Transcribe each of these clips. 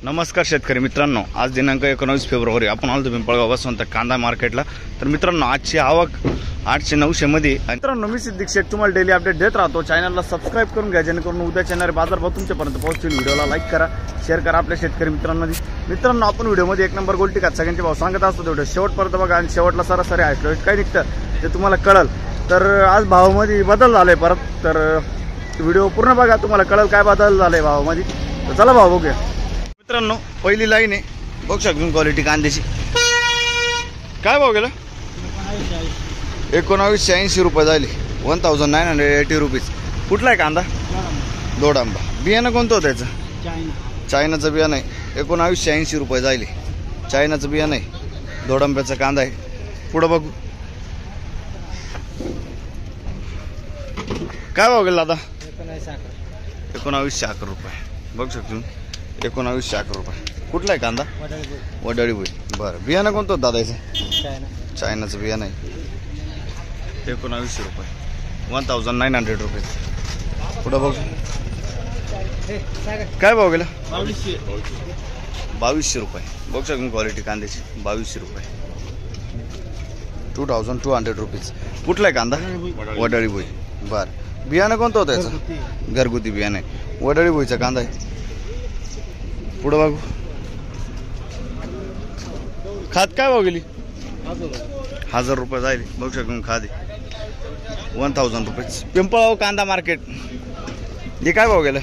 नमस्कार शेतकरी मित्रांनो, आज दिनांक 19 फेब्रुवारी आपण आलो पिंपळगाव वसंत कांदा मार्केटला। तर मित्रांनो, आजची आवक 800-900 मध्ये। मित्रांनो, मी सिद्दीक शेख तुम्हाला डेली अपडेट देत राहतो। चॅनलला सबस्क्राइब करून घ्या जेणेकरून उद्याच्या येणारे बाजारभाव तुमच्यापर्यंत पोहोचतील। व्हिडिओला लाईक करा, शेअर करा आपल्या शेतकरी मित्रांना। मित्रांनो, आपण व्हिडिओमध्ये एक नंबर गोल्टी का सगळ्यांचे भाव सांगत असतो। व्हिडिओ शेवटपर्यंत बघा आणि शेवटला सरासरी आहे काय निघतं ते तुम्हाला कळल। तर आज भावामध्ये बदल झालाय परत, तर व्हिडिओ पूर्ण बघा, तुम्हाला कळल काय बदल झालाय भावामध्ये। तर चला भाव बघूया। मित्रांनो, पहिली लाईन आहे, बघू शकतो क्वालिटी कांद्याची। काय भाव गेला? 1980 रुपये झाली, 1980 रुपीज। कुठला आहे कांदा? दोडांबा। बियाणं कोणतं होतं त्याचं? चायनाचं बियाणं आहे। 1980 रुपये झाली, चायनाचं बियाणं आहे, दोडांब्याचा कांदा आहे। पुढं बघू काय भाव गेला दादा? 1911 रुपये। बघू शकतो 1911 रुपये। कुठला आहे कांदा? वडाळी भुई। बरं, बियाणं कोणतं होतं दादा याचं? चायनाचं बियाणं आहे। 1900 रुपये, 1900 रुपये। पुढं बघू काय भाव गेला? 2200 रुपये। बघू शकतो क्वालिटी कांद्याची, 2200 रुपये, 2200 रुपीज। कुठला आहे कांदा? वडाळी भुई। बरं, बियाणं कोणतं होतं याचं? घरगुती बियाणं आहे, वडाळी भुईचा कांदा आहे। पुढं बघू खाद काय भाव गेली? 1000 रुपये जाईल। बघू शकतो खादी 1000 रुपये। पिंपळगाव कांदा मार्केट हे काय भाव गेलं?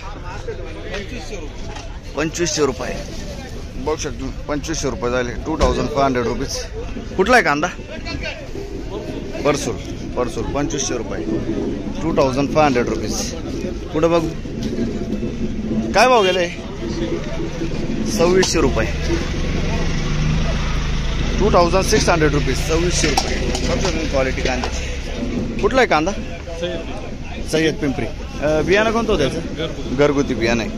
2500 रुपये। बघू शकतो 2500 रुपये झाले, 2500 रुपीज। कुठला आहे कांदा? परसूल 2500 रुपये, 2500 रुपीज। पुढं बघू काय भाव गेले? 2600 रुपये, 2600 रुपीज, 2600 रुपये। बघू क्वालिटी कांद्याची। कुठला आहे कांदा? सय्यद पिंपरी। बियाणं कोणतं होतं त्याचं? घरगुती बियाणं आहे,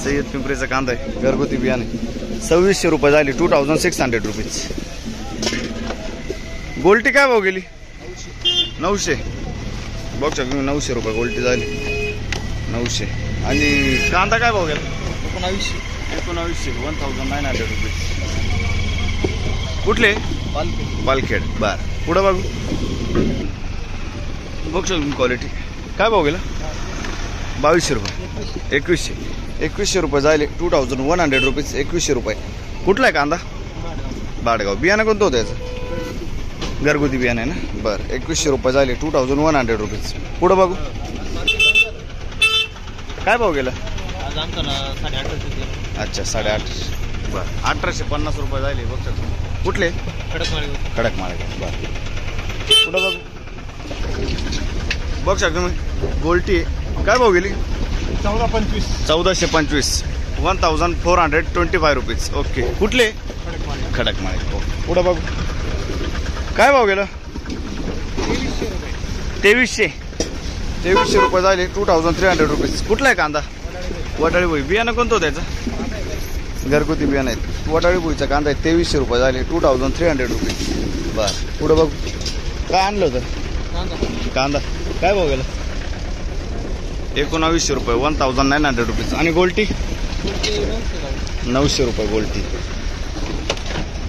सय्यद पिंपरीचा कांदा आहे, घरगुती बियाणं आहे। 2600 रुपये झाली, 2600 रुपीज। गोल्टी काय भाव गेली? 900। बघू शकतो 900 रुपये गोल्टी झाली, 900। आणि कांदा काय भाव गेला? 1900, 1900 रुपीज। कुठले? पालखेड। बर, पुढं बघू बघू शकतो क्वालिटी काय भाव गेला? 2200 रुपये, 2100 रुपये झाले, 2100 रुपीज, 2100 रुपये। कुठला आहे कांदा? बाडगाव। बियाणं कोणतं होतं याचं? घरगुती बियाणं आहे ना। बरं, 2100 रुपये झाले, 2100 रुपीज। पुढं बघू काय भाव गेला? अच्छा, 850। बरं, 1850 रुपये झाले। बघ कुठले? खडक माळे। बरं, पुढं बघू बघ शकतो मी गोल्टी काय भाव गेली? 1425, 1425 रुपीज। ओके, कुठले? खडक माळे। पुढं बघू काय भाव गेला? 2300 रुपये झाले, 2300 रुपीज। कुठला आहे कांदा? वडाळी भुई। बियाणं कोणतं होतं त्याचं? घरगुती बियाणं आहेत, वडाळी भुईचा कांदा आहे, 2300 रुपये झाले, 2300 रुपीज। बरं, पुढं बघू काय आणलं होतं? कांदा काय भाव गेला? 1900 रुपये, 1900 रुपीज। आणि गोल्टी? 900 रुपये गोल्टी।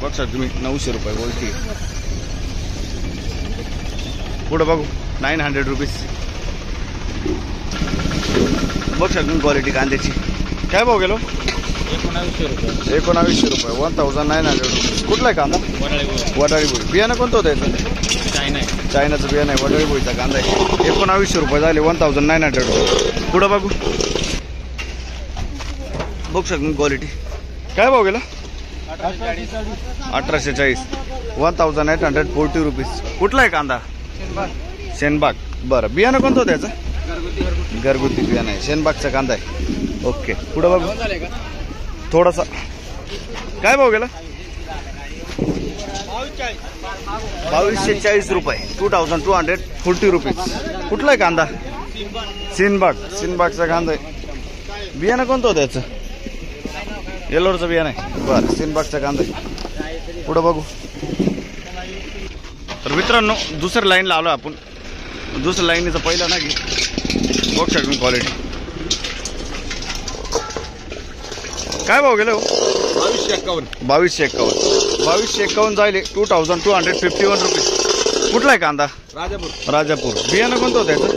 बघ सर तुम्ही 900 रुपये गोल्टी। पुढं बघू 900 रुपीज। बघ शकतो क्वालिटी कांद्याची काय भाव गेलो? 1900 रुपये, 1900 रुपीज। कुठला आहे कांदा? वडाळी भुई। बियाणं कोणतं होतं याचं? चायनाचं बियाणं आहे, वडाळी भुईचा कांदा आहे, 1900 रुपये झाले, 1900 रुपये। पुढं बघू बघू शकतो क्वालिटी काय भाव गेला? 1840, 1840 रुपीज। कुठला आहे कांदा? शेनबाग। बरं, बियाणं कोणतं होतं याचं? घरगुती बियाणं आहे, शेनबागचा कांदा आहे। ओके, पुढं बघू थोडासा काय भाव गेला? 2240 रुपये, 2240 रुपीज। कुठला आहे कांदा? सिनबागचा कांदा आहे। बियाणं कोणतं होतं याचं? येलोरचं बियाणं आहे। बरं, सिनबागचा कांदा आहे। पुढं बघू तर मित्रांनो, दुसऱ्या लाईनला आलो आपण। दुसऱ्या लाईनीचा पहिला ना की बघू शकतो क्वालिटी काय भाव गेलो? 2251. 2251 जायले 2251 रुपीज. कुठला आहे कांदा? राजापूर. राजापूर. बियाणं कोणतं होतं याचं?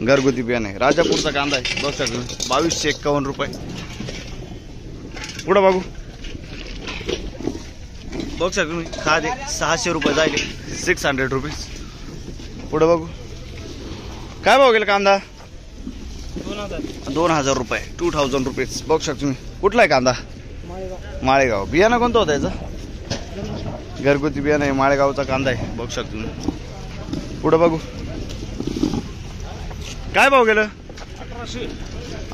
घरगुती बियाणं आहे. राजापूरचा कांदा आहे. बघ शकता 2251 रुपये. पुढं बघू. बघ शकता तुम्ही खादे 600 रुपये जायले 600 रुपीज. पुढं बघू. काय भाव गेला कांदा? 2000 रुपये 2000 रुपीज. बघू शकता तुम्ही. कुठला आहे कांदा? माळेगाव. बियाणं कोणतं होतं याचं? घरगुती बियाणं आहे. माळेगावचा कांदा आहे. बघू शकता तुम्ही. पुढं बघू. काय भाव गेलं?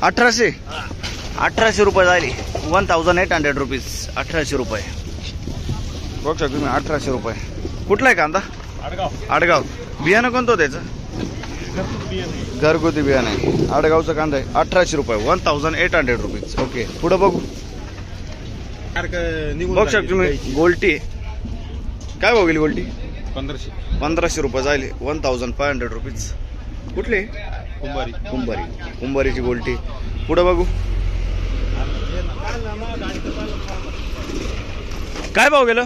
1800 रुपये झाले 1800 रुपीज. 1800 रुपये. बघू शकता तुम्ही 1800 रुपये. कुठला आहे कांदा? आडगाव. बियाणं कोणतं होतं याचं? घरगुती बियाणं आहे. आडगावचा कांदा आहे. 1800 रुपये 1800 रुपीज. ओके. पुढं बघू. बघू शकता तुम्ही गोल्टी. काय भाव गेली गोल्टी? 1500 रुपये झाले 1500 रुपीज. कुठले? कुंभारीची गोल्टी. पुढं बघू. काय भाव गेलं?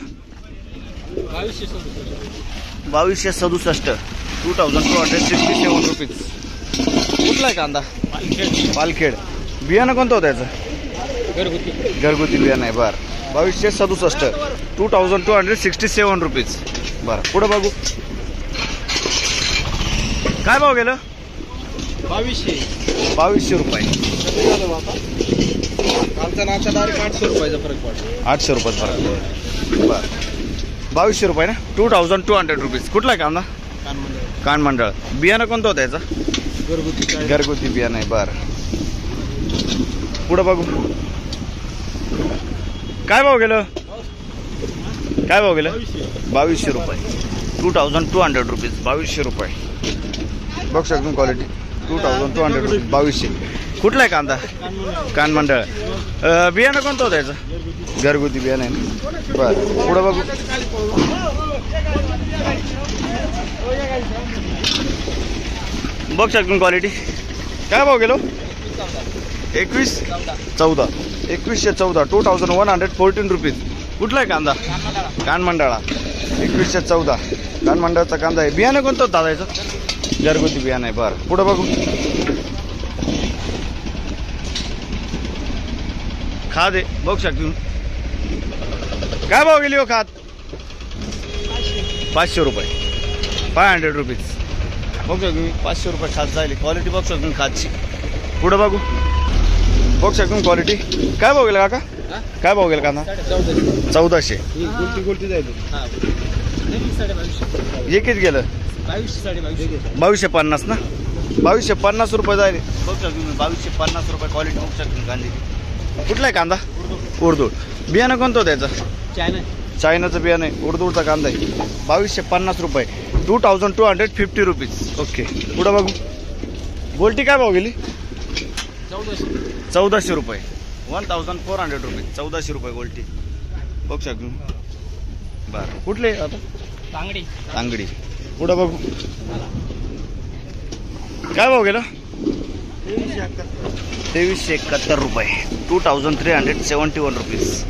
2267 2267 रुपीज. कुठला आहे कांदा? पालखेड. बियाणं कोणतं होतं याचं? घरगुती बियाणं आहे. बरं 2267 2267 रुपीज. बरं पुढं बघू. काय भाव गेलं? 2200 रुपये. कालचा नाचा डायरेक्ट 800 रुपयाचा फरक पडला. 800 रुपये फरक. बरं 2200 रुपये ना 2200 रुपीज. कुठला आहे कांदा? कानमंडळ. बियाणं कोणतं होतं याचं? घरगुती बियाणं आहे. बरं पुढं बघू. काय भाव गेलं? 2200 रुपये 2200 रुपीज. 2200 रुपये. बघू शकतो तुम्ही क्वालिटी 2200 रुपीज. 2200. कुठला आहे कांदा? कानमंडळ. बियाणं कोणतं होतं याचं? घरगुती बियाणं आहे. बरं पुढं बघू. बघू शकतो क्वालिटी. काय भाव गेलो? 2114 2114 रुपीज. कुठला आहे कांदा? कानमंडळा. 2114 कानमंडळाचा कांदा आहे. बियाणं कोणतं होतं दादा याचं? घरगुती बियाणं आहे. बरं पुढं बघू. खाद आहे. बघू शकतो तुम्ही. काय भाव गेली हो खाद? 500 रुपये 500 रुपीज. बघू शकतो तुम्ही 500 रुपये खाद जायली. क्वालिटी बघू शकतो तुम्ही खादची. पुढं बघू. बघू शकतो तुम्ही क्वालिटी. काय भाव गेला काका? काय भाव गेला कांदा? 1400. गोल्टी जायली. एकच गेलं 2250 ना 2250 रुपये जायले. बघू शकतो तुम्ही 2250 रुपये क्वालिटी बघू शकतो कांद्याची. कुठला आहे कांदा? उर्दूळ. बियाणं कोणतं होतं याचं? चायनाचं बियाणं आहे. उर्दूळचा कांदा आहे. 2250 रुपये 2250 रुपीज. ओके पुढं बघू. गोल्टी काय भाव गेली? 1400 रुपये 1400 रुपीज. 1400 रुपये गोल्टी. बघू शकतो. बरं कुठले आता? तांगडी. पुढं बघू. काय भाव गेलं? 2371 रुपये 2371 रुपीज.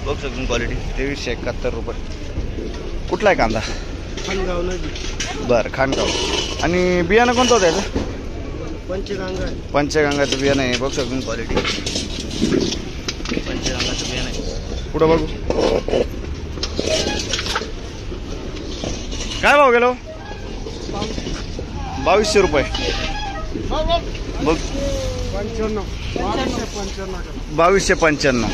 बघू शकतो क्वालिटी 2371 रुपये. कुठला आहे कांदा? बरं खानगाव. आणि बियाणं कोणतं होतं याचं? पंचगंगाचं बियाणं आहे. बघू शकतो क्वालिटी पंचगंगाचं बियाणं आहे. पुढं बघू. काय भाव गेलो? 2200 रुपये. बघ 2255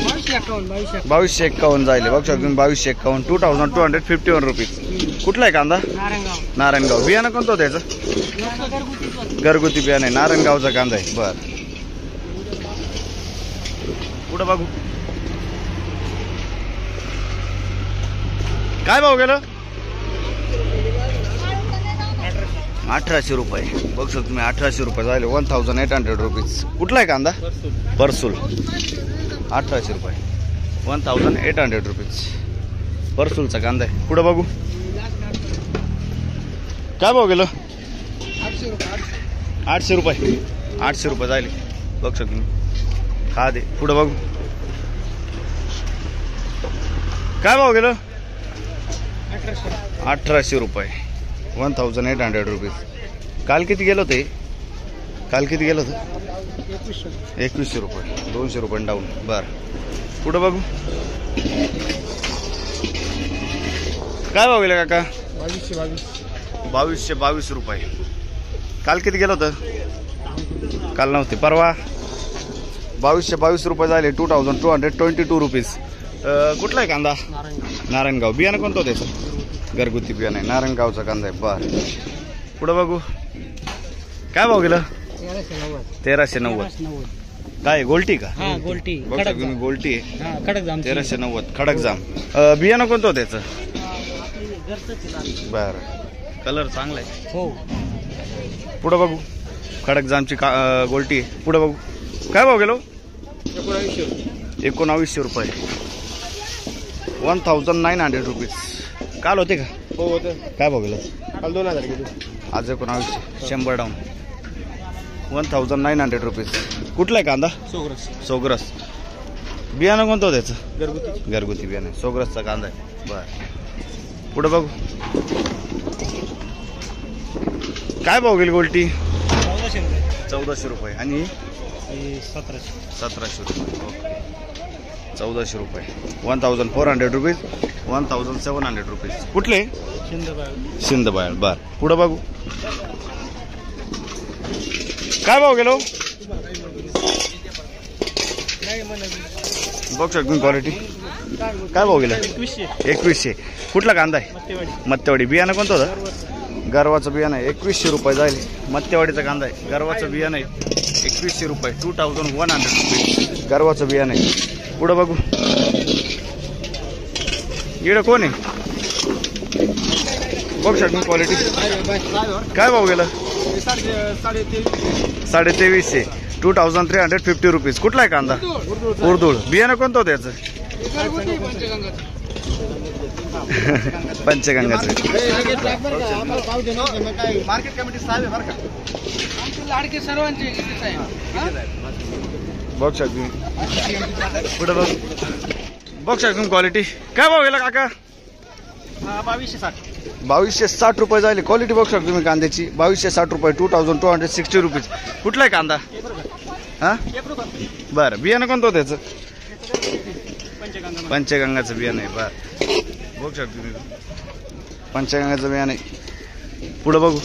2251 जायले. बघू शकतो 2251 2251 रुपीज. कुठला आहे कांदा? नारायणगाव. बियाणं कोणतं होतं याचं? घरगुती बियाणं आहे. नारायणगावचा कांदा आहे. बरं पुढं बघू. काय भाव गेलं? 1800 रुपये. बघू शकतो तुम्ही 1800 रुपये झाले 1800 रुपीज. कुठला आहे कांदा? परसूल. 1800 रुपये 1800 रुपीज. परसूलचा कांदा आहे. पुढं बघू. काय भाव गेलं? 800 रुपये 800 रुपये झाले. बघू शकतो तुम्ही खाद आहे. पुढं बघू. काय भाव गेलं? 1800 रुपये, 1800 रुपीज. काल किती गेलं होते? काल किती गेलं होतं? 2100 रुपये, 200 रुपये डाऊन. बर, पुढं बघू. काय भाव गेलं काका? 2222 रुपये. काल किती गेलं होतं? काल नव्हते, परवा 2222 रुपये झाले. 2222 रुपीज. कुठला आहे कांदा? नारायणगाव. बियाणं कोणतं होतं त्याचं? घरगुती बियाणं आहे, नारायणगावचा कांदा आहे. बर, पुढं बघू. काय भाव गेलं? 1390. काय गोल्टी का? गोल्टी गोल्टी आहे. खडकजाम 1390 खडकजाम. बियाणं कोणतं होतं त्याचं? बर, कलर चांगला आहे. हो. पुढं बघू. खडकजामची गोल्टी आहे. पुढं बघू. काय भाव गेलो? 1900 रुपये, 1900 रुपीज. काल होते का? हो होतं. काय भाव गेलं? काल 2000 गेले. आज 1900, 100 डाऊन. 1900 रुपीज. कुठला आहे कांदा? सोग्रस. बियाणं कोणतं होतं त्याचं? घरगुती बियाणं. सोग्रसचा कांदा आहे. बर, पुढं बघू. काय भाव गेली गोल्टी? 1400 रुपये. आणि 1700 रुपये. 1400 रुपये, 1400 रुपीज, 1700 रुपीज. कुठले? शिंदबाळ. बर, पुढं बघू. काय भाव गेलो? बघ शकतो क्वालिटी. काय भाव गेला? 2100. कुठला कांदा आहे? मत्तेवाडी. बियाणं कोणतं होतं? गरवाचं बियाणं आहे. 2100 रुपये जाईल. मत्तेवाडीचा कांदा आहे. गरवाचं बियाणं आहे. 2100 रुपये, 2100 रुपये. गरवाचं बियाणं आहे. पुढं बघू. इकडं कोण आहे? बघ शकतो क्वालिटी. काय भाव गेला? 2350. 2350 रुपीज. कुठला आहे कांदा? उर्दूळ. बियाणं कोणतं होतं याचं? पंचगंगाचं. मार्केट कमिटी साहेब आहे बरं का. बघ शकतो. पुढं बघ. बघ शकतो क्वालिटी. काय भाव गेला काका? 2260 रुपये झाले. क्वालिटी बघ शकतो तुम्ही कांद्याची. 2260 रुपये, 2260 रुपीज. कुठला आहे कांदा? हा, बरं. बियाणं कोणतं होतं त्याचं? पंचगंगाचं बियाणं आहे. बरं, बघू शकतो तुम्ही पंचगंगाचं बियाणं आहे. पुढं बघू.